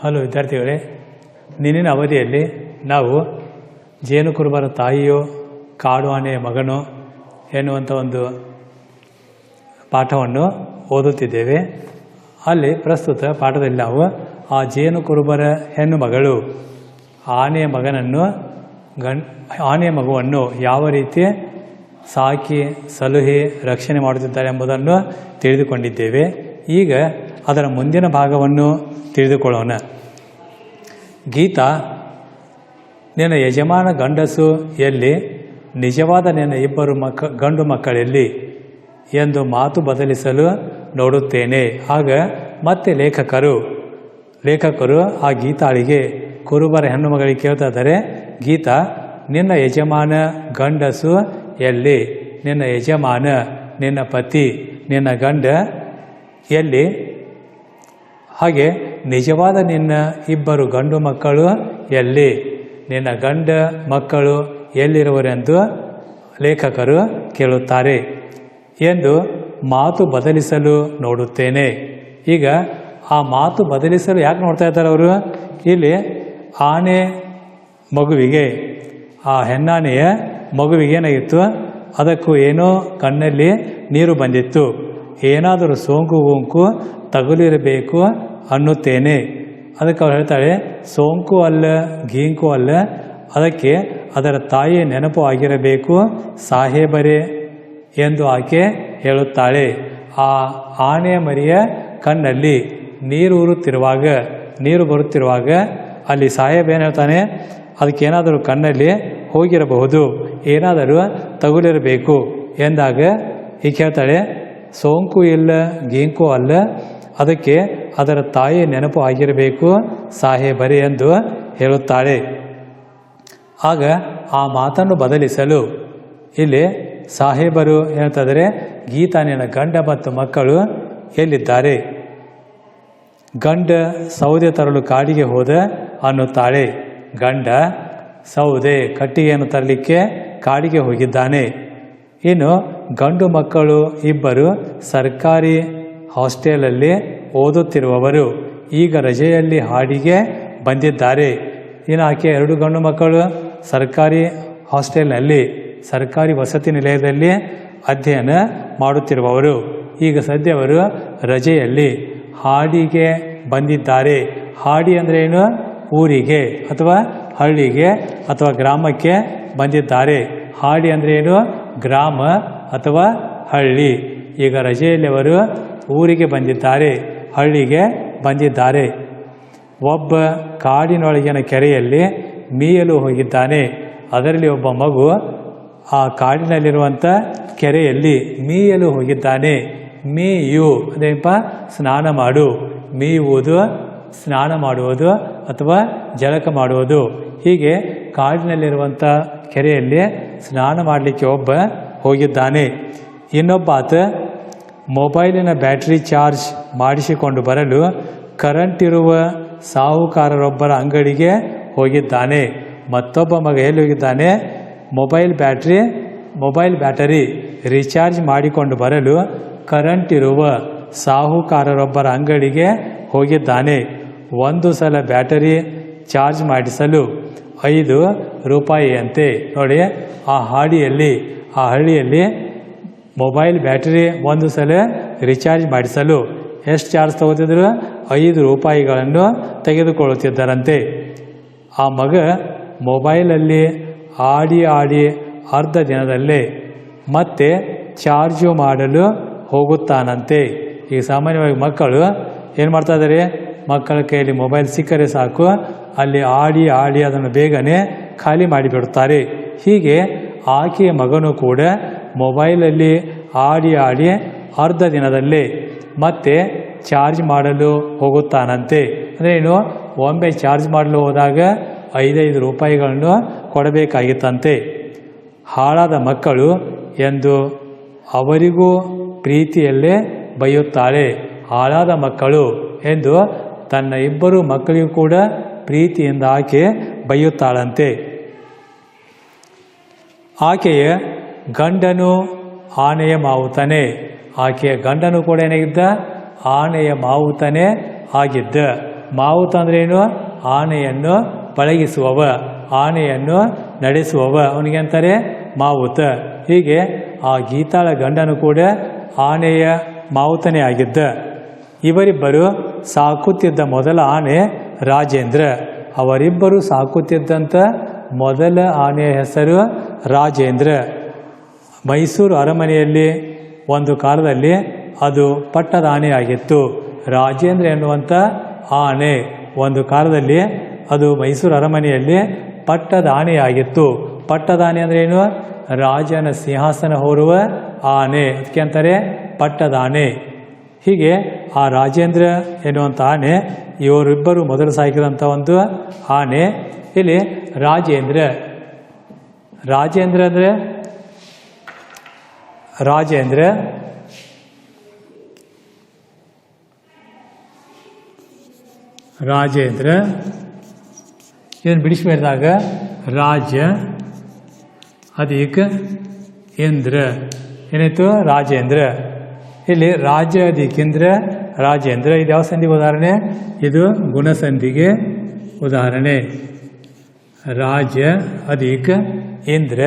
Hello ವಿದ್ಯಾರ್ಥಿಗಳೇ, ನಿನ್ನಿನ ಅವಧಿಯಲ್ಲಿ ನಾವು ಜೇನುಕುರುಬರ ತಾಯಿಯೋ ಕಾಡು ಆನೆಯ ಮಗನೋ ಎನ್ನುವಂಥ ಒಂದು ಪಾಠವನ್ನು ಓದುತ್ತಿದ್ದೇವೆ. ಅಲ್ಲಿ ಪ್ರಸ್ತುತ ಪಾಠದಲ್ಲಿ ನಾವು ಆ ಜೇನುಕುರುಬರ ಹೆಣ್ಣು ಮಗಳು ಆನೆಯ ಮಗುವನ್ನು ಯಾವ ರೀತಿ ಸಾಕಿ ಸಲಹೆ ರಕ್ಷಣೆ ಮಾಡುತ್ತಿದ್ದಾರೆ ಎಂಬುದನ್ನು ತಿಳಿದುಕೊಂಡಿದ್ದೇವೆ. ಈಗ ಅದರ ಮುಂದಿನ ಭಾಗವನ್ನು ತಿಳಿದುಕೊಳ್ಳೋಣ. ಗೀತಾ, ನಿನ್ನ ಯಜಮಾನ ಗಂಡಸು ಎಲ್ಲಿ? ನಿಜವಾದ ನಿನ್ನ ಇಬ್ಬರು ಗಂಡು ಮಕ್ಕಳೆಲ್ಲಿ ಎಂದು ಮಾತು ಬದಲಿಸಲು ನೋಡುತ್ತೇನೆ. ಆಗ ಮತ್ತೆ ಲೇಖಕರು ಆ ಗೀತಾಳಿಗೆ ಕುರುಬರ ಹೆಣ್ಣು ಮಗಳಿಗೆ ಕೇಳ್ತಾ ಇದ್ದಾರೆ, ಗೀತಾ, ನಿನ್ನ ಯಜಮಾನ ಗಂಡಸು ಎಲ್ಲಿ? ನಿನ್ನ ಯಜಮಾನ, ನಿನ್ನ ಪತಿ, ನಿನ್ನ ಗಂಡ ಎಲ್ಲಿ? ಹಾಗೆ ನಿಜವಾದ ನಿನ್ನ ಇಬ್ಬರು ಗಂಡು ಮಕ್ಕಳು ಎಲ್ಲಿ? ನಿನ್ನ ಗಂಡ ಮಕ್ಕಳು ಎಲ್ಲಿರುವರೆಂದು ಲೇಖಕರು ಕೇಳುತ್ತಾರೆ ಎಂದು ಮಾತು ಬದಲಿಸಲು ನೋಡುತ್ತೇನೆ. ಈಗ ಆ ಮಾತು ಬದಲಿಸಲು ಯಾಕೆ ನೋಡ್ತಾ ಇದ್ದಾರೆ ಅವರು? ಇಲ್ಲಿ ಆನೆ ಮಗುವಿಗೆ, ಆ ಹೆಣ್ಣಾನೆಯ ಮಗುವಿಗೆ ಏನಾಗಿತ್ತು, ಅದಕ್ಕೂ ಏನೋ ಕಣ್ಣಲ್ಲಿ ನೀರು ಬಂದಿತ್ತು. ಏನಾದರೂ ಸೋಂಕು ತಗುಲಿರಬೇಕು ಅನ್ನುತ್ತೇನೆ. ಅದಕ್ಕೆ ಅವ್ರು ಹೇಳ್ತಾಳೆ, ಸೋಂಕು ಅಲ್ಲ, ಗೀಂಕು ಅಲ್ಲ, ಅದಕ್ಕೆ ಅದರ ತಾಯಿಯ ನೆನಪು ಆಗಿರಬೇಕು ಸಾಹೇಬರೇ ಎಂದು ಆಕೆ ಹೇಳುತ್ತಾಳೆ. ಆ ಆನೆಯ ಮರಿಯ ಕಣ್ಣಲ್ಲಿ ನೀರು ಬರುತ್ತಿರುವಾಗ ಅಲ್ಲಿ ಸಾಹೇಬ ಏನು ಹೇಳ್ತಾನೆ, ಅದಕ್ಕೇನಾದರೂ ಕಣ್ಣಲ್ಲಿ ಹೋಗಿರಬಹುದು, ಏನಾದರೂ ತಗುಲಿರಬೇಕು ಎಂದಾಗ ಈಗ ಹೇಳ್ತಾಳೆ, ಸೋಂಕು ಇಲ್ಲ, ಗೀಂಕು ಅಲ್ಲ, ಅದಕ್ಕೆ ಅದರ ತಾಯಿಯ ನೆನಪು ಆಗಿರಬೇಕು ಸಾಹೇಬರೇ ಎಂದು ಹೇಳುತ್ತಾಳೆ. ಆಗ ಆ ಮಾತನ್ನು ಬದಲಿಸಲು ಇಲ್ಲಿ ಸಾಹೇಬರು ಹೇಳ್ತಿದ್ದಾರೆ, ಗೀತಾ, ನಿನ್ನ ಗಂಡ ಮತ್ತು ಮಕ್ಕಳು ಎಲ್ಲಿದ್ದಾರೆ? ಗಂಡ ಸೌದೆ ತರಲು ಕಾಡಿಗೆ ಹೋದ ಅನ್ನುತ್ತಾಳೆ. ಗಂಡ ಸೌದೆ ಕಟ್ಟಿಗೆಯನ್ನು ತರಲಿಕ್ಕೆ ಕಾಡಿಗೆ ಹೋಗಿದ್ದಾನೆ. ಇನ್ನು ಗಂಡು ಮಕ್ಕಳು ಇಬ್ಬರು ಸರ್ಕಾರಿ ಹಾಸ್ಟೆಲಲ್ಲಿ ಓದುತ್ತಿರುವವರು, ಈಗ ರಜೆಯಲ್ಲಿ ಹಾಡಿಗೆ ಬಂದಿದ್ದಾರೆ. ಇನ್ನು ಆಕೆ ಎರಡು ಗಂಡು ಮಕ್ಕಳು ಸರ್ಕಾರಿ ಹಾಸ್ಟೆಲ್ನಲ್ಲಿ, ಸರ್ಕಾರಿ ವಸತಿ ನಿಲಯದಲ್ಲಿ ಅಧ್ಯಯನ ಮಾಡುತ್ತಿರುವವರು. ಈಗ ಸದ್ಯವರು ರಜೆಯಲ್ಲಿ ಹಾಡಿಗೆ ಬಂದಿದ್ದಾರೆ. ಹಾಡಿ ಅಂದರೆ ಏನು? ಊರಿಗೆ ಅಥವಾ ಹಳ್ಳಿಗೆ ಅಥವಾ ಗ್ರಾಮಕ್ಕೆ ಬಂದಿದ್ದಾರೆ. ಹಾಡಿ ಅಂದರೆ ಏನು? ಗ್ರಾಮ ಅಥವಾ ಹಳ್ಳಿ. ಈಗ ರಜೆಯಲ್ಲಿ ಅವರು ಊರಿಗೆ ಬಂದಿದ್ದಾರೆ, ಹಳ್ಳಿಗೆ ಬಂದಿದ್ದಾರೆ. ಒಬ್ಬ ಕಾಡಿನೊಳಗಿನ ಕೆರೆಯಲ್ಲಿ ಮೀಯಲು ಹೋಗಿದ್ದಾನೆ. ಅದರಲ್ಲಿ ಒಬ್ಬ ಮಗು ಆ ಕಾಡಿನಲ್ಲಿರುವಂಥ ಕೆರೆಯಲ್ಲಿ ಮೀಯಲು ಹೋಗಿದ್ದಾನೆ. ಮೀಯು ಅದೇನಪ್ಪ? ಸ್ನಾನ ಮಾಡು. ಮೀಯುವುದು ಸ್ನಾನ ಮಾಡುವುದು ಅಥವಾ ಜಳಕ ಮಾಡುವುದು. ಹೀಗೆ ಕಾಡಿನಲ್ಲಿರುವಂಥ ಕೆರೆಯಲ್ಲಿ ಸ್ನಾನ ಮಾಡಲಿಕ್ಕೆ ಒಬ್ಬ ಹೋಗಿದ್ದಾನೆ. ಇನ್ನೊಬ್ಬ ಆತ ಮೊಬೈಲಿನ ಬ್ಯಾಟ್ರಿ ಚಾರ್ಜ್ ಮಾಡಿಸಿಕೊಂಡು ಬರಲು ಕರೆಂಟ್ ಇರುವ ಸಾಹುಕಾರರೊಬ್ಬರ ಅಂಗಡಿಗೆ ಹೋಗಿದ್ದಾನೆ. ಮತ್ತೊಬ್ಬ ಮಗ ಎಲ್ಲಿ ಹೋಗಿದ್ದಾನೆ? ಮೊಬೈಲ್ ಬ್ಯಾಟರಿ ರೀಚಾರ್ಜ್ ಮಾಡಿಕೊಂಡು ಬರಲು ಕರೆಂಟ್ ಇರುವ ಸಾಹುಕಾರರೊಬ್ಬರ ಅಂಗಡಿಗೆ ಹೋಗಿದ್ದಾನೆ. ಒಂದು ಸಲ ಬ್ಯಾಟರಿ ಚಾರ್ಜ್ ಮಾಡಿಸಲು 5 ರೂಪಾಯಿಯಂತೆ. ನೋಡಿ, ಆ ಹಳ್ಳಿಯಲ್ಲಿ ಮೊಬೈಲ್ ಬ್ಯಾಟರಿ ಒಂದು ಸಲ ರಿಚಾರ್ಜ್ ಮಾಡಿಸಲು ಎಷ್ಟು ಚಾರ್ಜ್ ತಗೋತಿದ್ರು? 5 ರೂಪಾಯಿಗಳನ್ನು ತೆಗೆದುಕೊಳ್ಳುತ್ತಿದ್ದರಂತೆ. ಆ ಮಗ ಮೊಬೈಲಲ್ಲಿ ಆಡಿ ಅರ್ಧ ದಿನದಲ್ಲೇ ಮತ್ತೆ ಚಾರ್ಜು ಮಾಡಲು ಹೋಗುತ್ತಾನಂತೆ. ಈಗ ಸಾಮಾನ್ಯವಾಗಿ ಮಕ್ಕಳು ಏನು ಮಾಡ್ತಾ ಇದ್ದಾರೆ? ಮಕ್ಕಳ ಕೈಯಲ್ಲಿ ಮೊಬೈಲ್ ಸಿಕ್ಕರೆ ಸಾಕು, ಅಲ್ಲಿ ಆಡಿ ಅದನ್ನು ಬೇಗನೆ ಖಾಲಿ ಮಾಡಿಬಿಡುತ್ತಾರೆ. ಹೀಗೆ ಆಕೆಯ ಮಗನೂ ಕೂಡ ಮೊಬೈಲಲ್ಲಿ ಆಡಿ ಅರ್ಧ ದಿನದಲ್ಲೇ ಮತ್ತೆ ಚಾರ್ಜ್ ಮಾಡಲು ಹೋಗುತ್ತಾನಂತೆ. ಅಂದರೆ ಏನು? ಒಮ್ಮೆ ಚಾರ್ಜ್ ಮಾಡಲು ಹೋದಾಗ 5 ರೂಪಾಯಿಗಳನ್ನು ಕೊಡಬೇಕಾಗಿತ್ತಂತೆ. ಹಾಳಾದ ಮಕ್ಕಳು ಎಂದು ಅವರಿಗೂ ಪ್ರೀತಿಯಲ್ಲೇ ಬೈಯುತ್ತಾಳೆ. ಹಾಳಾದ ಮಕ್ಕಳು ಎಂದು ತನ್ನ ಇಬ್ಬರು ಮಕ್ಕಳಿಗೂ ಕೂಡ ಪ್ರೀತಿಯಿಂದ ಆಕೆ ಬೈಯುತ್ತಾಳಂತೆ. ಆಕೆಯ ಗಂಡನು ಆನೆಯ ಮಾವುತನೇ. ಆಕೆಯ ಗಂಡನು ಕೂಡ ಏನಾಗಿದ್ದ? ಆನೆಯ ಮಾವುತನೇ ಆಗಿದ್ದ. ಮಾವುತ ಅಂದ್ರೇನು? ಆನೆಯನ್ನು ಪಳಗಿಸುವವ, ಆನೆಯನ್ನು ನಡೆಸುವವ, ಅವನಿಗೆ ಅಂತಾರೆ ಮಾವುತ. ಹೀಗೆ ಆ ಗೀತಾಳ ಗಂಡನು ಕೂಡ ಆನೆಯ ಮಾವುತನೇ ಆಗಿದ್ದ. ಇವರಿಬ್ಬರು ಸಾಕುತ್ತಿದ್ದ ಮೊದಲ ಆನೆ ರಾಜೇಂದ್ರ. ಅವರಿಬ್ಬರು ಸಾಕುತ್ತಿದ್ದಂಥ ಮೊದಲ ಆನೆಯ ಹೆಸರು ರಾಜೇಂದ್ರ. ಮೈಸೂರು ಅರಮನೆಯಲ್ಲಿ ಒಂದು ಕಾಲದಲ್ಲಿ ಅದು ಪಟ್ಟದ ಆನೆ ಆಗಿತ್ತು. ರಾಜೇಂದ್ರ ಎನ್ನುವಂಥ ಆನೆ ಒಂದು ಕಾಲದಲ್ಲಿ ಅದು ಮೈಸೂರು ಅರಮನೆಯಲ್ಲಿ ಪಟ್ಟದ ಆನೆಯಾಗಿತ್ತು. ಪಟ್ಟದ ಆನೆ ಅಂದರೆ ಏನು? ರಾಜನ ಸಿಂಹಾಸನ ಹೊರುವ ಆನೆ, ಅದಕ್ಕೆ ಅಂತಾರೆ ಪಟ್ಟದ ಆನೆ. ಹೀಗೆ ಆ ರಾಜೇಂದ್ರ ಎನ್ನುವಂಥ ಆನೆ, ಇವರಿಬ್ಬರು ಮೊದಲು ಸಾಕಿದಂಥ ಒಂದು ಆನೆ. ಇಲ್ಲಿ ರಾಜೇಂದ್ರ, ರಾಜೇಂದ್ರ ಅಂದರೆ ರಾಜೇಂದ್ರ ರಾಜೇಂದ್ರ ಇದನ್ನು ಬಿಡಿಸ್ಬೇಕಿದಾಗ ರಾಜ್ಯ ಅಧಿಕ ಇಂದ್ರ ಏನಾಯಿತು? ರಾಜೇಂದ್ರ. ಇಲ್ಲಿ ರಾಜ್ಯ ಅಧಿಕೇಂದ್ರ ರಾಜೇಂದ್ರ. ಇದು ಯಾವ ಸಂಧಿಗೆ ಉದಾಹರಣೆ? ಇದು ಗುಣಸಂಧಿಗೆ ಉದಾಹರಣೆ. ರಾಜ್ಯ ಅಧಿಕ ಇಂದ್ರ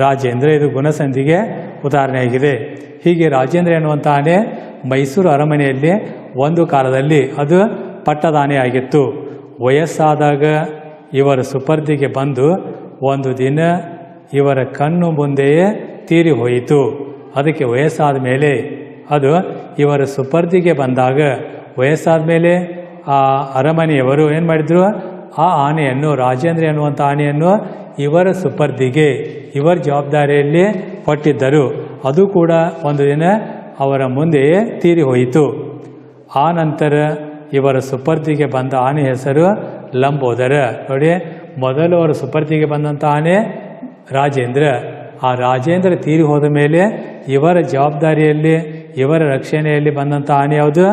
ರಾಜೇಂದ್ರ, ಇದು ಗುಣಸಂಧಿಗೆ ಉದಾಹರಣೆಯಾಗಿದೆ. ಹೀಗೆ ರಾಜೇಂದ್ರ ಎನ್ನುವಂಥ ಆನೆ ಮೈಸೂರು ಅರಮನೆಯಲ್ಲಿ ಒಂದು ಕಾಲದಲ್ಲಿ ಅದು ಪಟ್ಟದ ಆನೆ ಆಗಿತ್ತು. ವಯಸ್ಸಾದಾಗ ಇವರ ಸುಪರ್ದಿಗೆ ಬಂದು ಒಂದು ದಿನ ಇವರ ಕಣ್ಣು ಮುಂದೆಯೇ ತೀರಿ ಹೋಯಿತು. ಅದಕ್ಕೆ ವಯಸ್ಸಾದ ಮೇಲೆ ಅದು ಇವರ ಸುಪರ್ದಿಗೆ ಬಂದಾಗ, ವಯಸ್ಸಾದ ಮೇಲೆ ಆ ಅರಮನೆಯವರು ಏನು ಮಾಡಿದರು? ಆ ಆನೆಯನ್ನು, ರಾಜೇಂದ್ರ ಎನ್ನುವಂಥ ಆನೆಯನ್ನು ಇವರ ಸುಪರ್ದಿಗೆ, ಇವರ ಜವಾಬ್ದಾರಿಯಲ್ಲಿ ಕೊಟ್ಟಿದ್ದರು. ಅದು ಕೂಡ ಒಂದು ದಿನ ಅವರ ಮುಂದೆಯೇ ತೀರಿ ಹೋಯಿತು. ಆ ನಂತರ ಇವರ ಸುಪರ್ದಿಗೆ ಬಂದ ಆನೆ ಹೆಸರು ಲಂಬೋದರ. ನೋಡಿ, ಮೊದಲು ಅವರ ಸುಪರ್ದಿಗೆ ಬಂದಂಥ ಆನೆ ರಾಜೇಂದ್ರ. ಆ ರಾಜೇಂದ್ರ ತೀರಿ ಹೋದ ಮೇಲೆ ಇವರ ಜವಾಬ್ದಾರಿಯಲ್ಲಿ, ಇವರ ರಕ್ಷಣೆಯಲ್ಲಿ ಬಂದಂಥ ಆನೆ ಯಾವುದು?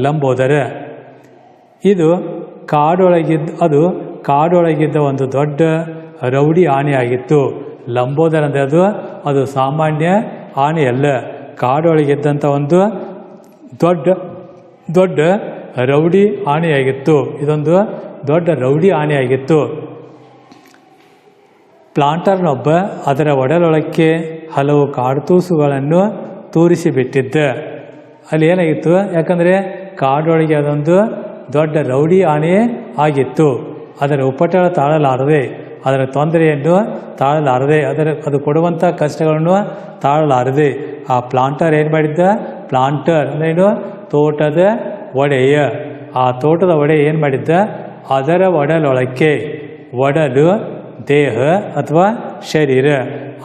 ಲಂಬೋದರ. ಇದು ಕಾಡೊಳಗಿದ್ದ ಒಂದು ದೊಡ್ಡ ರೌಡಿ ಆನೆಯಾಗಿತ್ತು. ಲಂಬೋದರ ಅಂದರೆ ಅದು ಸಾಮಾನ್ಯ ಆನೆಯಲ್ಲ. ಕಾಡೊಳಗಿದ್ದಂಥ ಒಂದು ದೊಡ್ಡ ರೌಡಿ ಆನೆಯಾಗಿತ್ತು. ಇದೊಂದು ದೊಡ್ಡ ರೌಡಿ ಆನೆಯಾಗಿತ್ತು. ಪ್ಲಾಂಟರ್ನೊಬ್ಬ ಅದರ ಒಡಲೊಳಕ್ಕೆ ಹಲವು ಕಾಡ್ತೂಸುಗಳನ್ನು ತೂರಿಸಿಬಿಟ್ಟಿದ್ದ. ಅಲ್ಲಿ ಏನಾಗಿತ್ತು? ಯಾಕಂದರೆ ಕಾಡೊಳಗೆ ಅದೊಂದು ದೊಡ್ಡ ರೌಡಿ ಆನೆ ಆಗಿತ್ತು. ಅದರ ಉಪಟಳ ತಾಳಲಾರದೆ, ಅದರ ತೊಂದರೆಯನ್ನು ತಾಳಲಾರದೆ, ಅದು ಕೊಡುವಂಥ ಕಷ್ಟಗಳನ್ನು ತಾಳಲಾರದೆ ಆ ಪ್ಲಾಂಟರ್ ಏನು ಮಾಡಿದ್ದ? ಪ್ಲಾಂಟರ್ ಅಂದ್ರೇನು? ತೋಟದ ಒಡೆಯ. ಆ ತೋಟದ ಒಡೆಯ ಏನು ಮಾಡಿದ್ದ? ಅದರ ಒಡಲೊಳಕ್ಕೆ, ಒಡಲು ದೇಹ ಅಥವಾ ಶರೀರ,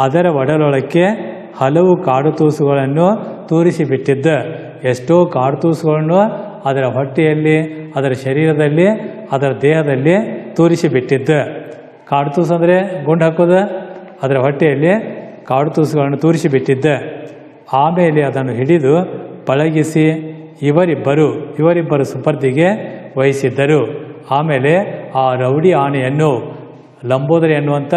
ಅದರ ಒಡಲೊಳಕ್ಕೆ ಹಲವು ಕಾಡುತೂಸುಗಳನ್ನು ತೂರಿಸಿಬಿಟ್ಟಿದ್ದ. ಎಷ್ಟೋ ಕಾಡುತೂಸುಗಳನ್ನು ಅದರ ಹೊಟ್ಟೆಯಲ್ಲಿ, ಅದರ ಶರೀರದಲ್ಲಿ, ಅದರ ದೇಹದಲ್ಲಿ ತೂರಿಸಿಬಿಟ್ಟಿದ್ದ. ಕಾಡುತೂಸು ಅಂದರೆ ಗುಂಡು ಹಾಕೋದು, ಅದರ ಹೊಟ್ಟೆಯಲ್ಲಿ ಕಾಡುತೂಸುಗಳನ್ನು ತೂರಿಸಿಬಿಟ್ಟಿದ್ದ. ಆಮೇಲೆ ಅದನ್ನು ಹಿಡಿದು ಪಳಗಿಸಿ ಇವರಿಬ್ಬರು ಸುಪರ್ದಿಗೆ ವಹಿಸಿದ್ದರು. ಆಮೇಲೆ ಆ ರೌಡಿ ಆನೆಯನ್ನು, ಲಂಬೋದರ ಎನ್ನುವಂಥ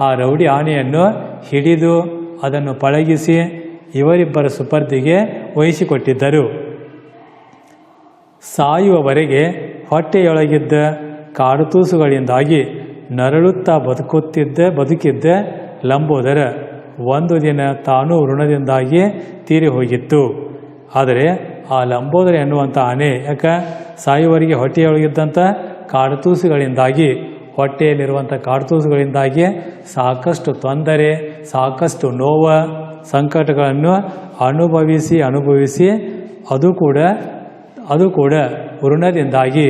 ಆ ರೌಡಿ ಆನೆಯನ್ನು ಹಿಡಿದು ಅದನ್ನು ಪಳಗಿಸಿ ಇವರಿಬ್ಬರ ಸುಪರ್ದಿಗೆ ವಹಿಸಿಕೊಟ್ಟಿದ್ದರು. ಸಾಯುವವರೆಗೆ ಹೊಟ್ಟೆಯೊಳಗಿದ್ದ ಕಾಡುತೂಸುಗಳಿಂದಾಗಿ ನರಳುತ್ತಾ ಬದುಕಿದ್ದ ಲಂಬೋದರ ಒಂದು ದಿನ ತಾನೂ ಋಣದಿಂದಾಗಿ ತೀರಿ ಹೋಗಿತ್ತು. ಆದರೆ ಆ ಲಂಬೋದರ ಎನ್ನುವಂಥ ಆನೆ ಸಾಯುವವರೆಗೆ ಹೊಟ್ಟೆಯೊಳಗಿದ್ದಂಥ ಕಾಡುತೂಸುಗಳಿಂದಾಗಿ, ಹೊಟ್ಟೆಯಲ್ಲಿರುವಂಥ ಕಾಡುತೂಸುಗಳಿಂದಾಗಿ ಸಾಕಷ್ಟು ತೊಂದರೆ, ಸಾಕಷ್ಟು ನೋವು, ಸಂಕಟಗಳನ್ನು ಅನುಭವಿಸಿ ಅದು ಕೂಡ ಋಣದಿಂದಾಗಿ,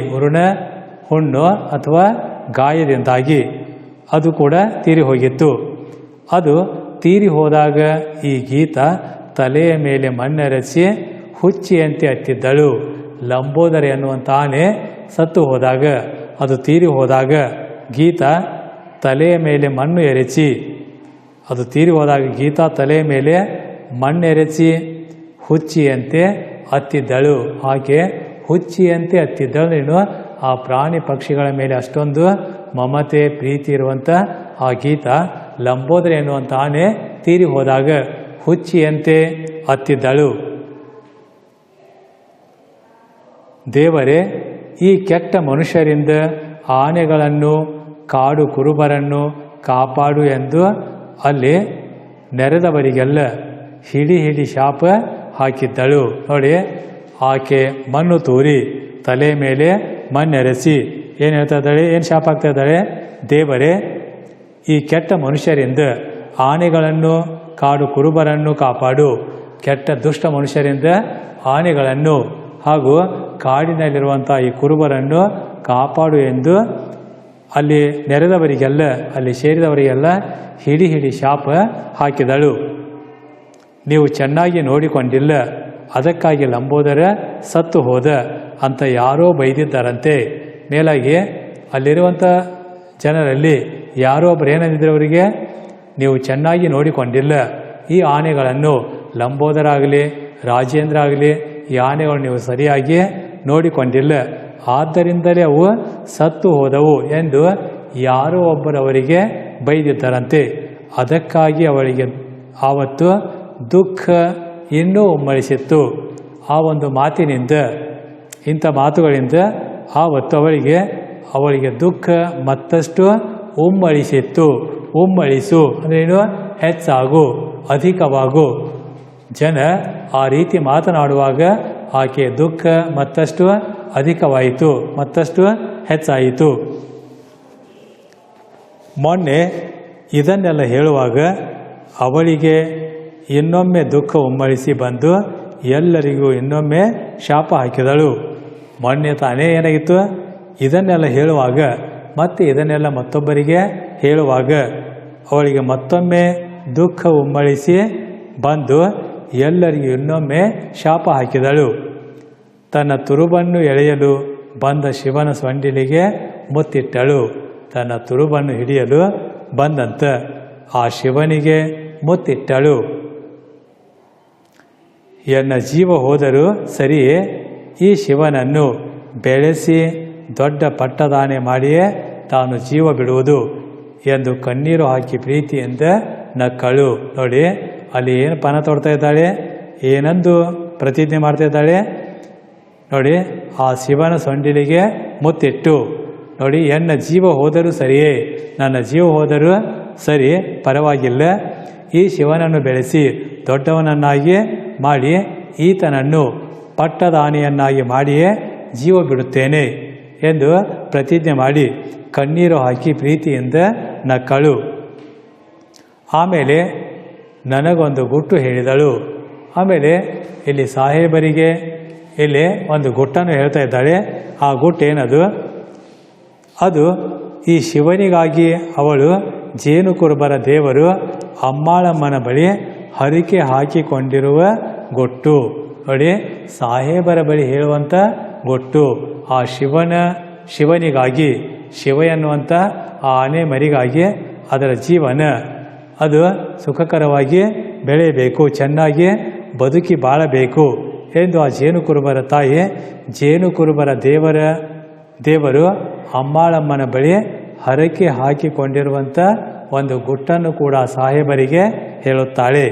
ಹುಣ್ಣು ಅಥವಾ ಗಾಯದಿಂದಾಗಿ ಅದು ಕೂಡ ತೀರಿ ಹೋಗಿತ್ತು. ಅದು ತೀರಿ ಹೋದಾಗ ಈ ಗೀತ ತಲೆಯ ಮೇಲೆ ಮಣ್ಣೆರಚಿ ಹುಚ್ಚಿಯಂತೆ ಹತ್ತಿದ್ದಳು. ಲಂಬೋದರ ಎನ್ನುವಂಥ ಆನೆ ಸತ್ತು ಹೋದಾಗ, ಅದು ತೀರಿ ಹೋದಾಗ ಗೀತ ತಲೆಯ ಮೇಲೆ ಮಣ್ಣು ಎರಚಿ, ಅದು ತೀರಿ ಹೋದಾಗ ಗೀತ ತಲೆಯ ಮೇಲೆ ಮಣ್ಣೆರಚಿ ಹುಚ್ಚಿಯಂತೆ ಹತ್ತಿದ್ದಳು. ಆಕೆ ಹುಚ್ಚಿಯಂತೆ ಹತ್ತಿದ್ದಳು. ಆ ಪ್ರಾಣಿ ಪಕ್ಷಿಗಳ ಮೇಲೆ ಅಷ್ಟೊಂದು ಮಮತೆ, ಪ್ರೀತಿ ಇರುವಂಥ ಆ ಗೀತ ಲಂಬೋದರ ಎನ್ನುವಂಥ ಆನೆ ತೀರಿ ಹೋದಾಗ ಹುಚ್ಚಿಯಂತೆ ಹತ್ತಿದ್ದಳು. ದೇವರೇ, ಈ ಕೆಟ್ಟ ಮನುಷ್ಯರಿಂದ ಆನೆಗಳನ್ನು ಕಾಡು ಕುರುಬರನ್ನು ಕಾಪಾಡು ಎಂದು ಅಲ್ಲಿ ನೆರೆದವರಿಗೆಲ್ಲ ಹಿಡಿ ಹಿಡಿ ಶಾಪ ಹಾಕಿದ್ದಳು. ನೋಡಿ, ಆಕೆ ಮಣ್ಣು ತೂರಿ ತಲೆ ಮೇಲೆ ಮಣ್ಣೆರೆಸಿ ಏನು ಹೇಳ್ತಾ ಇದ್ದಾಳೆ, ಏನು ಶಾಪ ಆಗ್ತಾ ಇದ್ದಾಳೆ? ದೇವರೇ, ಈ ಕೆಟ್ಟ ಮನುಷ್ಯರಿಂದ ಆನೆಗಳನ್ನು ಕಾಡು ಕುರುಬರನ್ನು ಕಾಪಾಡು. ಕೆಟ್ಟ ದುಷ್ಟ ಮನುಷ್ಯರಿಂದ ಆನೆಗಳನ್ನು ಹಾಗೂ ಕಾಡಿನಲ್ಲಿರುವಂಥ ಈ ಕುರುಬರನ್ನು ಕಾಪಾಡು ಎಂದು ಅಲ್ಲಿ ನೆರೆದವರಿಗೆಲ್ಲ, ಅಲ್ಲಿ ಸೇರಿದವರಿಗೆಲ್ಲ ಹಿಡಿ ಹಿಡಿ ಶಾಪ ಹಾಕಿದಳು. ನೀವು ಚೆನ್ನಾಗಿ ನೋಡಿಕೊಂಡಿಲ್ಲ, ಅದಕ್ಕಾಗಿ ಲಂಬೋದರ ಸತ್ತು ಹೋದ ಅಂತ ಯಾರೋ ಬೈದಿದ್ದಾರಂತೆ. ಮೇಲಾಗಿ ಅಲ್ಲಿರುವಂಥ ಜನರಲ್ಲಿ ಯಾರೋ ಒಬ್ಬರು ಏನಂದಿದ್ರು ಅವರಿಗೆ, ನೀವು ಚೆನ್ನಾಗಿ ನೋಡಿಕೊಂಡಿಲ್ಲ, ಈ ಆನೆಗಳನ್ನು ಲಂಬೋದರ ಆಗಲಿ ರಾಜೇಂದ್ರ ಆಗಲಿ ಈ ಆನೆಗಳು ನೀವು ಸರಿಯಾಗಿ ನೋಡಿಕೊಂಡಿಲ್ಲ, ಆದ್ದರಿಂದಲೇ ಅವು ಸತ್ತು ಹೋದವು ಎಂದು ಯಾರೋ ಒಬ್ಬರವರಿಗೆ ಬೈದಿದ್ದಾರಂತೆ. ಅದಕ್ಕಾಗಿ ಅವಳಿಗೆ ಆವತ್ತು ದುಃಖ ಇನ್ನೂ ಉಮ್ಮಳಿಸಿತ್ತು. ಆ ಒಂದು ಮಾತಿನಿಂದ, ಇಂಥ ಮಾತುಗಳಿಂದ ಆವತ್ತು ಅವಳಿಗೆ ದುಃಖ ಮತ್ತಷ್ಟು ಉಮ್ಮಳಿಸಿತ್ತು. ಉಮ್ಮಳಿಸು ಅಂದ್ರೇನು? ಹೆಚ್ಚಾಗು, ಅಧಿಕವಾಗು. ಜನ ಆ ರೀತಿ ಮಾತನಾಡುವಾಗ ಆಕೆ ದುಃಖ ಮತ್ತಷ್ಟು ಅಧಿಕವಾಯಿತು, ಮತ್ತಷ್ಟು ಹೆಚ್ಚಾಯಿತು. ಮೊನ್ನೆ ಇದನ್ನೆಲ್ಲ ಹೇಳುವಾಗ ಅವಳಿಗೆ ಇನ್ನೊಮ್ಮೆ ದುಃಖ ಉಮ್ಮಳಿಸಿ ಬಂದು ಎಲ್ಲರಿಗೂ ಇನ್ನೊಮ್ಮೆ ಶಾಪ ಹಾಕಿದಳು. ಮೊನ್ನೆ ತಾನೇ ಏನಾಗಿತ್ತು, ಇದನ್ನೆಲ್ಲ ಹೇಳುವಾಗ ಮತ್ತೆ ಇದನ್ನೆಲ್ಲ ಮತ್ತೊಬ್ಬರಿಗೆ ಹೇಳುವಾಗ ಅವಳಿಗೆ ಮತ್ತೊಮ್ಮೆ ದುಃಖ ಉಮ್ಮಳಿಸಿ ಬಂದು ಎಲ್ಲರಿಗೂ ಇನ್ನೊಮ್ಮೆ ಶಾಪ ಹಾಕಿದಳು. ತನ್ನ ತುರುಬನ್ನು ಎಳೆಯಲು ಬಂದ ಶಿವನ ಸೊಂಡಿಲಿಗೆ ಮುತ್ತಿಟ್ಟಳು. ತನ್ನ ತುರುಬನ್ನು ಹಿಡಿಯಲು ಬಂದಂತ ಆ ಶಿವನಿಗೆ ಮುತ್ತಿಟ್ಟಳು. ಎನ್ನ ಜೀವ ಹೋದರೂ ಸರಿಯೇ ಈ ಶಿವನನ್ನು ಬೆಳೆಸಿ ದೊಡ್ಡ ಪಟ್ಟದಾನೆ ಮಾಡಿಯೇ ತಾನು ಜೀವ ಬಿಡುವುದು ಎಂದು ಕಣ್ಣೀರು ಹಾಕಿ ಪ್ರೀತಿಯಿಂದ ನಕ್ಕಳು. ನೋಡಿ, ಅಲ್ಲಿ ಏನು ಪಣ ತೊಡ್ತಾ ಇದ್ದಾಳೆ, ಏನಂದು ಪ್ರತಿಜ್ಞೆ ಮಾಡ್ತಾ ಇದ್ದಾಳೆ ನೋಡಿ. ಆ ಶಿವನ ಸೊಂಡಿಲಿಗೆ ಮುತ್ತಿಟ್ಟು ನೋಡಿ, ಎನ್ನ ಜೀವ ಹೋದರೂ ಸರಿಯೇ, ನನ್ನ ಜೀವ ಹೋದರೂ ಸರಿ ಪರವಾಗಿಲ್ಲ, ಈ ಶಿವನನ್ನು ಬೆಳೆಸಿ ದೊಡ್ಡವನನ್ನಾಗಿ ಮಾಡಿ ಈತನನ್ನು ಪಟ್ಟದಾನಿಯನ್ನಾಗಿ ಮಾಡಿಯೇ ಜೀವ ಬಿಡುತ್ತೇನೆ ಎಂದು ಪ್ರತಿಜ್ಞೆ ಮಾಡಿ ಕಣ್ಣೀರು ಹಾಕಿ ಪ್ರೀತಿಯಿಂದ ನಕ್ಕಳು. ಆಮೇಲೆ ನನಗೊಂದು ಗುಟ್ಟು ಹೇಳಿದಳು. ಆಮೇಲೆ ಇಲ್ಲಿ ಸಾಹೇಬರಿಗೆ ಇಲ್ಲಿ ಒಂದು ಗುಟ್ಟನ್ನು ಹೇಳ್ತಾ ಇದ್ದಾಳೆ. ಆ ಗುಟ್ಟು ಏನದು? ಅದು ಈ ಶಿವನಿಗಾಗಿ ಅವಳು ಜೇನು ಕುರುಬರ ದೇವರು ಅಮ್ಮಾಳಮ್ಮನ ಬಳಿ ಹರಿಕೆ ಹಾಕಿಕೊಂಡಿರುವ ಗುಟ್ಟು. ನೋಡಿ, ಸಾಹೇಬರ ಬಳಿ ಹೇಳುವಂಥ ಗುಟ್ಟು. ಆ ಶಿವನಿಗಾಗಿ, ಶಿವ ಎನ್ನುವಂಥ ಆ ಆನೆ ಮರಿಗಾಗಿ ಅದರ ಜೀವನ ಅದು ಸುಖಕರವಾಗಿ ಬೆಳೆಯಬೇಕು, ಚೆನ್ನಾಗಿ ಬದುಕಿ ಬಾಳಬೇಕು ಎಂದು ಆ ಜೇನು ಕುರುಬರ ತಾಯಿ, ಜೇನು ಕುರುಬರ ದೇವರು ಅಮ್ಮಾಳಮ್ಮನ ಬಳಿ ಹರಕೆ ಹಾಕಿಕೊಂಡಿರುವಂಥ ಒಂದು ಗುಟ್ಟನ್ನು ಕೂಡ ಸಾಹೇಬರಿಗೆ ಹೇಳುತ್ತಾಳೆ.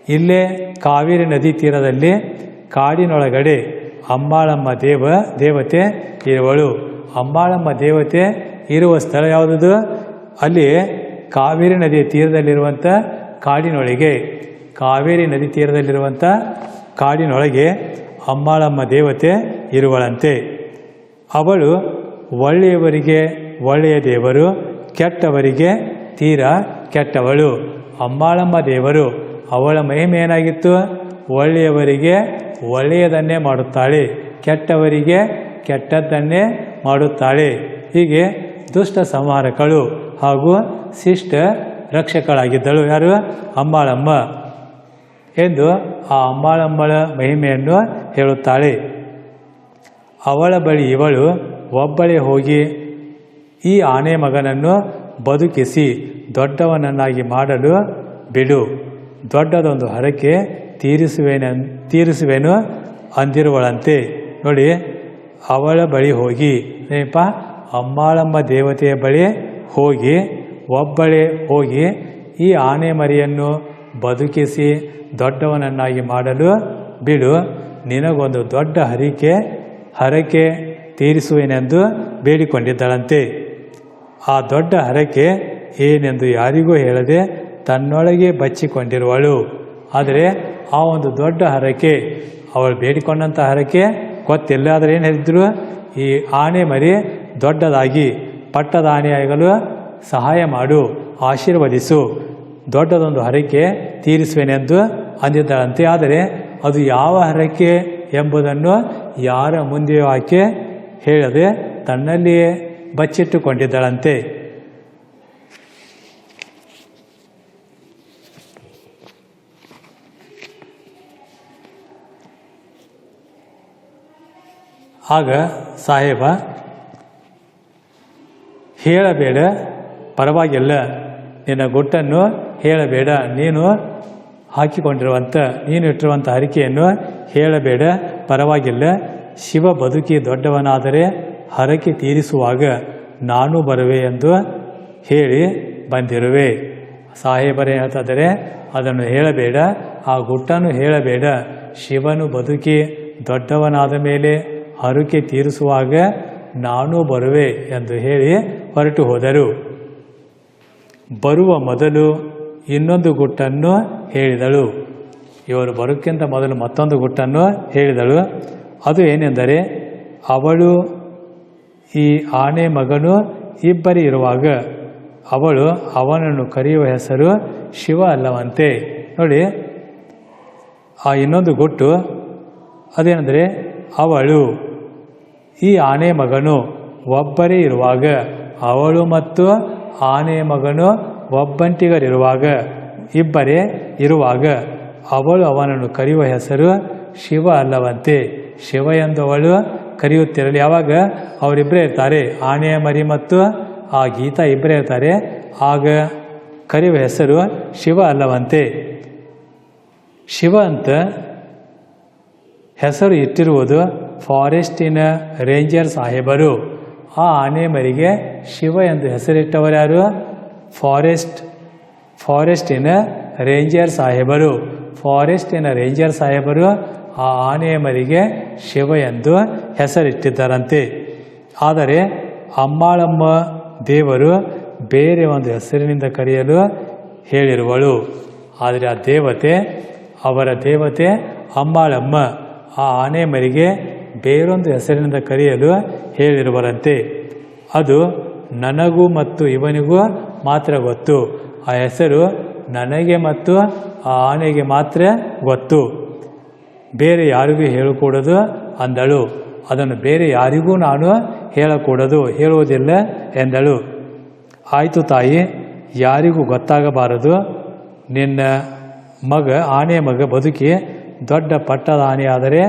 ಇಲ್ಲೇ ಕಾವೇರಿ ನದಿ ತೀರದಲ್ಲಿ ಕಾಡಿನೊಳಗಡೆ ಅಮ್ಮಾಳಮ್ಮ ದೇವತೆ ಇರುವಳು. ಅಮ್ಮಾಳಮ್ಮ ದೇವತೆ ಇರುವ ಸ್ಥಳ ಯಾವುದದು? ಅಲ್ಲಿ ಕಾವೇರಿ ನದಿಯ ತೀರದಲ್ಲಿರುವಂಥ ಕಾಡಿನೊಳಗೆ, ಕಾವೇರಿ ನದಿ ತೀರದಲ್ಲಿರುವಂಥ ಕಾಡಿನೊಳಗೆ ಅಮ್ಮಾಳಮ್ಮ ದೇವತೆ ಇರುವಳಂತೆ. ಅವಳು ಒಳ್ಳೆಯವರಿಗೆ ಒಳ್ಳೆಯ ದೇವರು, ಕೆಟ್ಟವರಿಗೆ ತೀರಾ ಕೆಟ್ಟವಳು. ಅಮ್ಮಾಳಮ್ಮ ದೇವರು, ಅವಳ ಮಹಿಮೆ ಏನಾಗಿತ್ತು? ಒಳ್ಳೆಯವರಿಗೆ ಒಳ್ಳೆಯದನ್ನೇ ಮಾಡುತ್ತಾಳೆ, ಕೆಟ್ಟವರಿಗೆ ಕೆಟ್ಟದ್ದನ್ನೇ ಮಾಡುತ್ತಾಳೆ. ಹೀಗೆ ದುಷ್ಟ ಸಂಹಾರಕಳು ಹಾಗೂ ಶಿಷ್ಟ ರಕ್ಷಕಳಾಗಿದ್ದಳು. ಯಾರು? ಅಮ್ಮಾಳಮ್ಮ ಎಂದು ಆ ಅಮ್ಮಾಳಮ್ಮಳ ಮಹಿಮೆಯನ್ನು ಹೇಳುತ್ತಾಳೆ. ಅವಳ ಬಳಿ ಇವಳು ಒಬ್ಬಳೇ ಹೋಗಿ ಈ ಆನೆ ಮಗನನ್ನು ಬದುಕಿಸಿ ದೊಡ್ಡವನನ್ನಾಗಿ ಮಾಡಲು ಬಿಡು, ದೊಡ್ಡದೊಂದು ಹರಕೆ ತೀರಿಸುವೆನು ಅಂದಿರುವಳಂತೆ. ನೋಡಿ, ಅವಳ ಬಳಿ ಹೋಗಿ ಏನಪ್ಪ, ಅಮ್ಮಾಳಮ್ಮ ದೇವತೆಯ ಬಳಿ ಹೋಗಿ ಒಬ್ಬಳೇ ಹೋಗಿ ಈ ಆನೆ ಮರಿಯನ್ನು ಬದುಕಿಸಿ ದೊಡ್ಡವನನ್ನಾಗಿ ಮಾಡಲು ಬಿಡು, ನಿನಗೊಂದು ದೊಡ್ಡ ಹರಕೆ ತೀರಿಸುವೆನೆಂದು ಬೇಡಿಕೊಂಡಿದ್ದಳಂತೆ. ಆ ದೊಡ್ಡ ಹರಕೆ ಏನೆಂದು ಯಾರಿಗೂ ಹೇಳದೆ ತನ್ನೊಳಗೆ ಬಚ್ಚಿಕೊಂಡಿರುವಳು. ಆದರೆ ಆ ಒಂದು ದೊಡ್ಡ ಹರಕೆ, ಅವಳು ಬೇಡಿಕೊಂಡಂಥ ಹರಕೆ ಗೊತ್ತಿಲ್ಲ. ಆದರೆ ಏನು ಹೇಳಿದ್ರು, ಈ ಆನೆ ಮರಿ ದೊಡ್ಡದಾಗಿ ಪಟ್ಟದ ಆನೆಯಾಗಲು ಸಹಾಯ ಮಾಡು, ಆಶೀರ್ವದಿಸು, ದೊಡ್ಡದೊಂದು ಹರಕೆ ತೀರಿಸುವೆನೆಂದು ಅಂದಿದ್ದಳಂತೆ. ಆದರೆ ಅದು ಯಾವ ಹರಕೆ ಎಂಬುದನ್ನು ಯಾರ ಮುಂದೆಯೂ ಆಕೆ ಹೇಳದೆ ತನ್ನಲ್ಲಿಯೇ ಬಚ್ಚಿಟ್ಟುಕೊಂಡಿದ್ದಳಂತೆ. ಆಗ ಸಾಹೇಬ, ಹೇಳಬೇಡ, ಪರವಾಗಿಲ್ಲ, ನಿನ್ನ ಗುಟ್ಟನ್ನು ಹೇಳಬೇಡ, ನೀನು ಹಾಕಿಕೊಂಡಿರುವಂಥ, ನೀನು ಇಟ್ಟಿರುವಂಥ ಹರಕೆಯನ್ನು ಹೇಳಬೇಡ, ಪರವಾಗಿಲ್ಲ, ಶಿವ ಬದುಕಿ ದೊಡ್ಡವನಾದರೆ ಹರಕೆ ತೀರಿಸುವಾಗ ನಾನು ಬರುವೆ ಎಂದು ಹೇಳಿ ಬಂದಿರುವೆ. ಸಾಹೇಬರೇ ಹೇಳ್ತಿದ್ದಾರೆ, ಅದನ್ನು ಹೇಳಬೇಡ, ಆ ಗುಟ್ಟನ್ನು ಹೇಳಬೇಡ, ಶಿವನು ಬದುಕಿ ದೊಡ್ಡವನಾದ ಮೇಲೆ ಹರಕೆ ತೀರಿಸುವಾಗ ನಾನು ಬರುವೆ ಎಂದು ಹೇಳಿ ಹೊರಟು ಹೋದರು. ಬರುವ ಮೊದಲು ಇನ್ನೊಂದು ಗುಟ್ಟನ್ನು ಹೇಳಿದಳು. ಇವರು ಬರೋಕ್ಕಿಂತ ಮೊದಲು ಮತ್ತೊಂದು ಗುಟ್ಟನ್ನು ಹೇಳಿದಳು. ಅದು ಏನೆಂದರೆ, ಅವಳು ಈ ಆನೆ ಮಗನು ಇಬ್ಬರಿ ಇರುವಾಗ ಅವಳು ಅವನನ್ನು ಕರೆಯುವ ಹೆಸರು ಶಿವ ಅಲ್ಲವಂತೆ. ನೋಡಿ, ಆ ಇನ್ನೊಂದು ಗುಟ್ಟು ಅದೇನೆಂದರೆ, ಅವಳು ಈ ಆನೆ ಮಗನು ಒಬ್ಬರೇ ಇರುವಾಗ, ಅವಳು ಮತ್ತು ಆನೆ ಮಗನು ಒಬ್ಬಂಟಿಗರಿರುವಾಗ, ಇಬ್ಬರೇ ಇರುವಾಗ ಅವಳು ಅವನನ್ನು ಕರೆಯುವ ಹೆಸರು ಶಿವ ಅಲ್ಲವಂತೆ. ಶಿವ ಎಂದು ಅವಳು ಕರೆಯುತ್ತಿರಲಿ. ಯಾವಾಗ ಅವರಿಬ್ಬರೇ ಇರ್ತಾರೆ, ಆನೆಯ ಮರಿ ಮತ್ತು ಆ ಗೀತಾ ಇಬ್ಬರೇ ಇರ್ತಾರೆ, ಆಗ ಕರೆಯುವ ಹೆಸರು ಶಿವ ಅಲ್ಲವಂತೆ. ಶಿವ ಅಂತ ಹೆಸರು ಇಟ್ಟಿರುವುದು ಫಾರೆಸ್ಟಿನ ರೇಂಜರ್ ಸಾಹೇಬರು. ಆ ಆನೆ ಮರಿಗೆ ಶಿವ ಎಂದು ಹೆಸರಿಟ್ಟವರು ಯಾರು? ಫಾರೆಸ್ಟಿನ ರೇಂಜರ್ ಸಾಹೇಬರು. ಫಾರೆಸ್ಟಿನ ರೇಂಜರ್ ಸಾಹೇಬರು ಆ ಆನೆಯ ಮರಿಗೆ ಶಿವ ಎಂದು ಹೆಸರಿಟ್ಟಿದ್ದಾರಂತೆ. ಆದರೆ ಅಮ್ಮಾಳಮ್ಮ ದೇವರು ಬೇರೆ ಒಂದು ಹೆಸರಿನಿಂದ ಕರೆಯಲು ಹೇಳಿರುವಳು. ಆದರೆ ಆ ದೇವತೆ, ಅವರ ದೇವತೆ ಅಮ್ಮಾಳಮ್ಮ, ಆ ಆನೆ ಮರಿಗೆ ಬೇರೊಂದು ಹೆಸರಿನಿಂದ ಕರೆಯಲು ಹೇಳಿರುವರಂತೆ. ಅದು ನನಗೂ ಮತ್ತು ಇವನಿಗೂ ಮಾತ್ರ ಗೊತ್ತು. ಆ ಹೆಸರು ನನಗೆ ಮತ್ತು ಆ ಆನೆಗೆ ಮಾತ್ರ ಗೊತ್ತು, ಬೇರೆ ಯಾರಿಗೂ ಹೇಳಕೂಡದು ಅಂದಳು. ಅದನ್ನು ಬೇರೆ ಯಾರಿಗೂ ನಾನು ಹೇಳುವುದಿಲ್ಲ ಎಂದಳು. ಆಯಿತು ತಾಯಿ, ಯಾರಿಗೂ ಗೊತ್ತಾಗಬಾರದು. ನಿನ್ನ ಮಗ, ಆನೆ ಮಗ ಬದುಕಿ ದೊಡ್ಡ ಪಟ್ಟದ ಆನೆಯಾದರೆ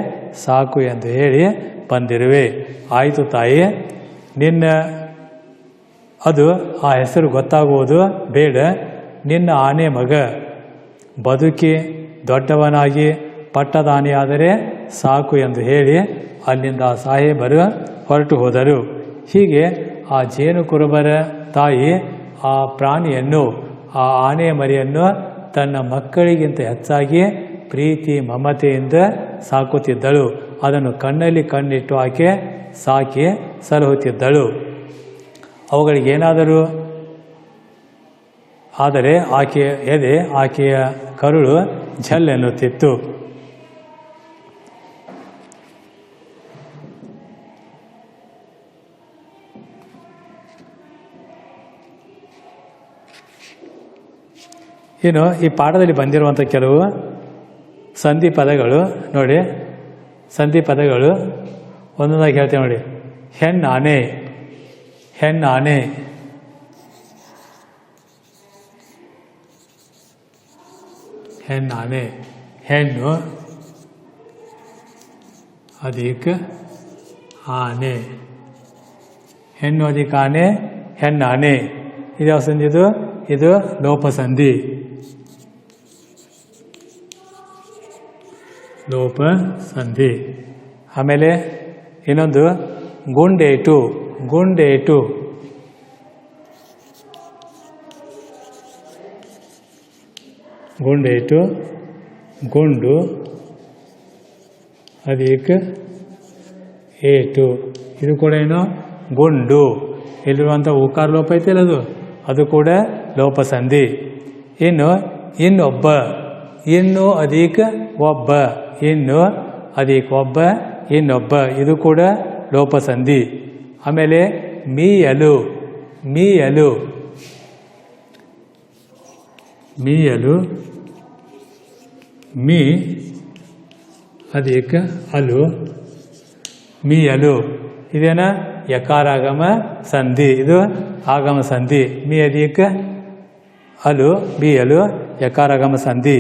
ಸಾಕು ಎಂದು ಹೇಳಿ ಬಂದಿರುವೆ. ಆಯಿತು ತಾಯಿ, ಆ ಹೆಸರು ಗೊತ್ತಾಗುವುದು ಬೇಡ. ನಿನ್ನ ಆನೆ ಮಗ ಬದುಕಿ ದೊಡ್ಡವನಾಗಿ ಪಟ್ಟದ ಆನೆಯಾದರೆ ಸಾಕು ಎಂದು ಹೇಳಿ ಅಲ್ಲಿಂದ ಆ ಸಾಹೇಬರು ಹೊರಟು ಹೋದರು. ಹೀಗೆ ಆ ಜೇನು ಕುರುಬರ ತಾಯಿ ಆ ಪ್ರಾಣಿಯನ್ನು, ಆ ಆನೆಯ ಮರಿಯನ್ನು ತನ್ನ ಮಕ್ಕಳಿಗಿಂತ ಹೆಚ್ಚಾಗಿ ಪ್ರೀತಿ ಮಮತೆಯಿಂದ ಸಾಕುತ್ತಿದ್ದಳು. ಅದನ್ನು ಕಣ್ಣಲ್ಲಿ ಕಣ್ಣಿಟ್ಟು ಆಕೆ ಸಾಕಿ ಸಲಹುತ್ತಿದ್ದಳು. ಅವುಗಳಿಗೇನಾದರೂ ಆದರೆ ಆಕೆಯ ಎದೆ, ಆಕೆಯ ಕರುಳು ಝಲ್ ಎನ್ನುತ್ತಿತ್ತು. ಇನ್ನು ಈ ಪಾಠದಲ್ಲಿ ಬಂದಿರುವಂಥ ಕೆಲವು ಸಂಧಿ ಪದಗಳು ನೋಡಿ. ಸಂಧಿ ಪದಗಳು ಒಂದೊಂದಾಗಿ ಹೇಳ್ತೇವೆ ನೋಡಿ. ಹೆಣ್ಣಾನೆ, ಹೆಣ್ಣಾನೆ. ಹೆಣ್ಣಾನೆ, ಹೆಣ್ಣು ಅಧಿಕ ಆನೆ, ಹೆಣ್ಣು ಅಧಿಕ ಆನೆ, ಹೆಣ್ಣಾನೆ. ಇದು ಯಾವ ಸಂಧಿ? ಇದು ಲೋಪಸಂಧಿ. ಲೋಪಸಂಧಿ. ಆಮೇಲೆ ಇನ್ನೊಂದು ಗುಂಡೇಟು, ಗುಂಡೇಟು. ಗುಂಡೇಟು, ಗುಂಡು ಅಧಿಕ ಏಟು. ಇದು ಕೂಡ ಏನು ಗುಂಡು. ಇಲ್ಲಿರುವಂಥ ಉಕಾರ ಲೋಪ ಐತಿಲ್ಲ ಅದು ಕೂಡ ಲೋಪ ಸಂಧಿ. ಇನ್ನು ಇನ್ನೊಬ್ಬ, ಇನ್ನು ಅಧಿಕ ಒಬ್ಬ, ಇನ್ನು ಅಧಿಕ ಒಬ್ಬ, ಇನ್ನೊಬ್ಬ, ಇದು ಕೂಡ ಲೋಪ ಸಂಧಿ. ಆಮೇಲೆ ಮೀಯಲು, ಮೀಯಲು, ಮೀಯಲು, ಮೀ ಅಧಿಕ ಅಲು, ಮೀಯಲು, ಇದೇನ ಯಕಾರಾಗಮ ಸಂಧಿ. ಇದು ಆಗಮ ಸಂಧಿ. ಮೀ ಅಧಿಕ ಅಲು ಮೀಯಲು ಯಕಾರಾಗಮ ಸಂಧಿ.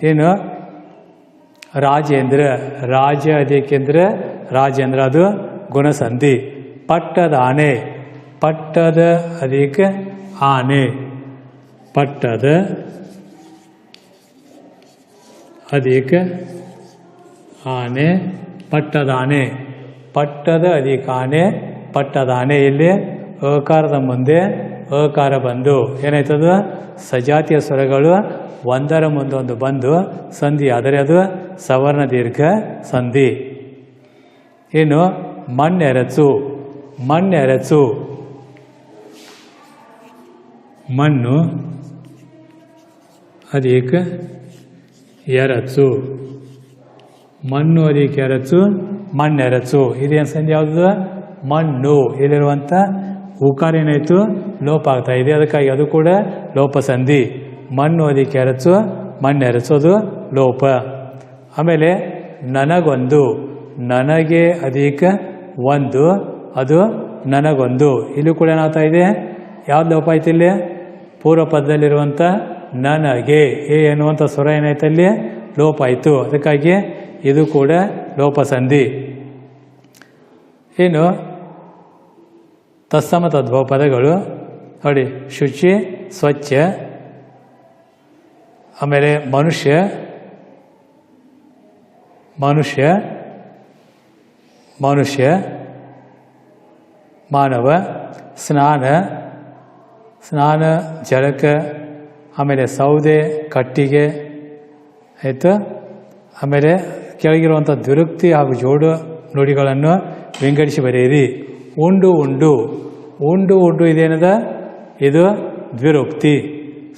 ಏನು ರಾಜೇಂದ್ರ, ರಾಜ ಅಧಿಕೇಂದ್ರ ರಾಜೇಂದ್ರ, ಅದು ಗುಣಸಂಧಿ. ಪಟ್ಟದ ಆನೆ, ಪಟ್ಟದ ಅಧಿಕ ಆನೆ, ಪಟ್ಟದ ಅಧಿಕ ಆನೆ, ಪಟ್ಟದಾನೆ, ಪಟ್ಟದ ಅಧಿಕ ಆನೆ, ಪಟ್ಟದಾನೆ. ಇಲ್ಲಿ ಅಕಾರದ ಮುಂದೆ ಅಕಾರ ಬಂದು ಏನಾಯ್ತದ, ಸಜಾತಿಯ ಸ್ವರಗಳು ಒಂದರ ಮುಂದೊಂದು ಬಂದು ಸಂಧಿ ಆದರೆ ಅದು ಸವರ್ಣ ದೀರ್ಘ ಸಂಧಿ. ಇನ್ನು ಮಣ್ಣೆರಚು, ಮಣ್ಣೆರಚು, ಮಣ್ಣು ಅಧಿಕ ಎರಚು, ಮಣ್ಣು ಅಧಿಕ ಎರಚು, ಮಣ್ಣೆರಚು. ಇದೇನು ಸಂಧಿ ಯಾವುದು, ಮಣ್ಣು. ಇಲ್ಲಿರುವಂಥ ಉಕಾರ ಏನಾಯಿತು, ಲೋಪ ಆಗ್ತಾ ಇದೆ, ಅದಕ್ಕಾಗಿ ಅದು ಕೂಡ ಲೋಪ ಸಂಧಿ. ಮಣ್ಣು ಅಧಿಕ ಎರಚು, ಮಣ್ಣೆರಚೋದು ಲೋಪ. ಆಮೇಲೆ ನನಗೊಂದು, ನನಗೆ ಅಧಿಕ ಒಂದು, ಅದು ನನಗೊಂದು. ಇಲ್ಲಿ ಕೂಡ ಏನಾಗ್ತಾ ಇದೆ, ಯಾವ್ದು ಲೋಪ ಆಯ್ತು ಇಲ್ಲಿ, ಪೂರ್ವ ಪದದಲ್ಲಿರುವಂಥ ನನಗೆ ಎ ಎನ್ನುವಂಥ ಸ್ವರ ಏನಾಯ್ತು ಅಲ್ಲಿ ಲೋಪ ಆಯಿತು, ಅದಕ್ಕಾಗಿ ಇದು ಕೂಡ ಲೋಪ ಸಂಧಿ. ಇನ್ನು ತತ್ಸಮ ತದ್ಭವ ಪದಗಳು ನೋಡಿ, ಶುಚಿ, ಸ್ವಚ್ಛ, ಆಮೇಲೆ ಮನುಷ್ಯ, ಮನುಷ್ಯ, ಮನುಷ್ಯ, ಮಾನವ, ಸ್ನಾನ, ಸ್ನಾನ ಜಳಕ, ಆಮೇಲೆ ಸೌದೆ, ಕಟ್ಟಿಗೆ ಆಯಿತು. ಆಮೇಲೆ ಕೆಳಗಿರುವಂಥ ದ್ವಿರುಕ್ತಿ ಹಾಗೂ ಜೋಡು ನುಡಿಗಳನ್ನು ವಿಂಗಡಿಸಿ ಬರೆಯಿರಿ. ಉಂಡು ಉಂಡು, ಉಂಡು ಉಂಡು ಇದೇನದ, ಇದು ದ್ವಿರುಕ್ತಿ.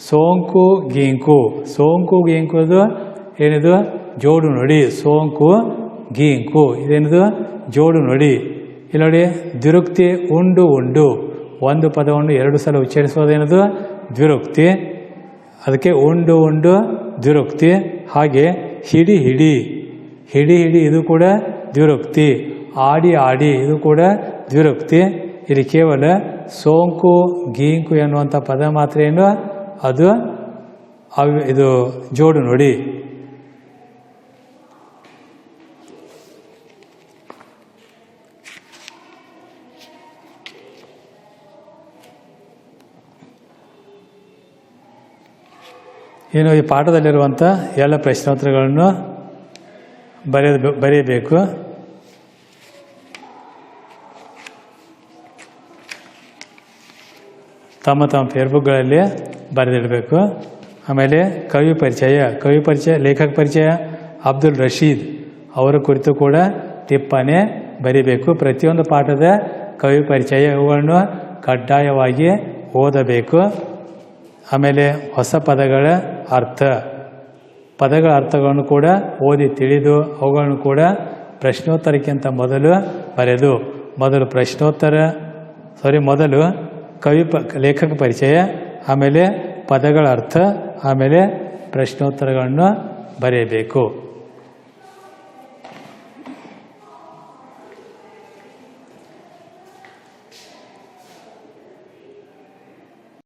ಸೋಂಕು ಗೀಂಕು, ಸೋಂಕು ಗೀಂಕು ಅದು ಏನಿದು ಜೋಡು ನುಡಿ. ಸೋಂಕು ಗೀಂಕು ಇದೇನಿದು ಜೋಡು ನುಡಿ. ಇಲ್ಲಿ ನೋಡಿ ದ್ವಿರುಕ್ತಿ ಉಂಡು ಉಂಡು, ಒಂದು ಪದವನ್ನು ಎರಡು ಸಲ ಉಚ್ಚರಿಸೋದೇನದು ದ್ವಿರುಕ್ತಿ, ಅದಕ್ಕೆ ಉಂಡು ಉಂಡು ದ್ವಿರುಕ್ತಿ. ಹಾಗೆ ಹಿಡಿ ಹಿಡಿ, ಹಿಡಿ ಹಿಡಿ ಇದು ಕೂಡ ದ್ವಿರುಕ್ತಿ. ಆಡಿ ಆಡಿ ಇದು ಕೂಡ ದ್ವಿರುಕ್ತಿ. ಇಲ್ಲಿ ಕೇವಲ ಸೋಂಕು ಗೀಂಕು ಎನ್ನುವಂಥ ಪದ ಮಾತ್ರ ಏನು, ಅದು ಇದು ಜೋಡು ನುಡಿ. ಏನು ಈ ಪಾಠದಲ್ಲಿರುವಂಥ ಎಲ್ಲ ಪ್ರಶ್ನೋತ್ತರಗಳನ್ನು ಬರೆಯಬೇಕು. ತಮ್ಮ ತಮ್ಮ ಫೇಸ್ಬುಕ್ಗಳಲ್ಲಿ ಬರೆದಿಡಬೇಕು. ಆಮೇಲೆ ಕವಿ ಪರಿಚಯ, ಲೇಖಕ ಪರಿಚಯ ಅಬ್ದುಲ್ ರಶೀದ್ ಅವರ ಕುರಿತು ಕೂಡ ಟಿಪ್ಪಣಿ ಬರೀಬೇಕು. ಪ್ರತಿಯೊಂದು ಪಾಠದ ಕವಿ ಪರಿಚಯ ಇವುಗಳನ್ನು ಕಡ್ಡಾಯವಾಗಿ ಓದಬೇಕು. ಆಮೇಲೆ ಹೊಸ ಪದಗಳ ಪದಗಳ ಅರ್ಥಗಳನ್ನು ಕೂಡ ಓದಿ ತಿಳಿದು ಅವುಗಳನ್ನು ಕೂಡ ಪ್ರಶ್ನೋತ್ತರಕ್ಕಿಂತ ಮೊದಲು ಬರೆದು, ಮೊದಲು ಲೇಖಕ ಪರಿಚಯ, ಆಮೇಲೆ ಪದಗಳ ಅರ್ಥ, ಆಮೇಲೆ ಪ್ರಶ್ನೋತ್ತರಗಳನ್ನು ಬರೆಯಬೇಕು.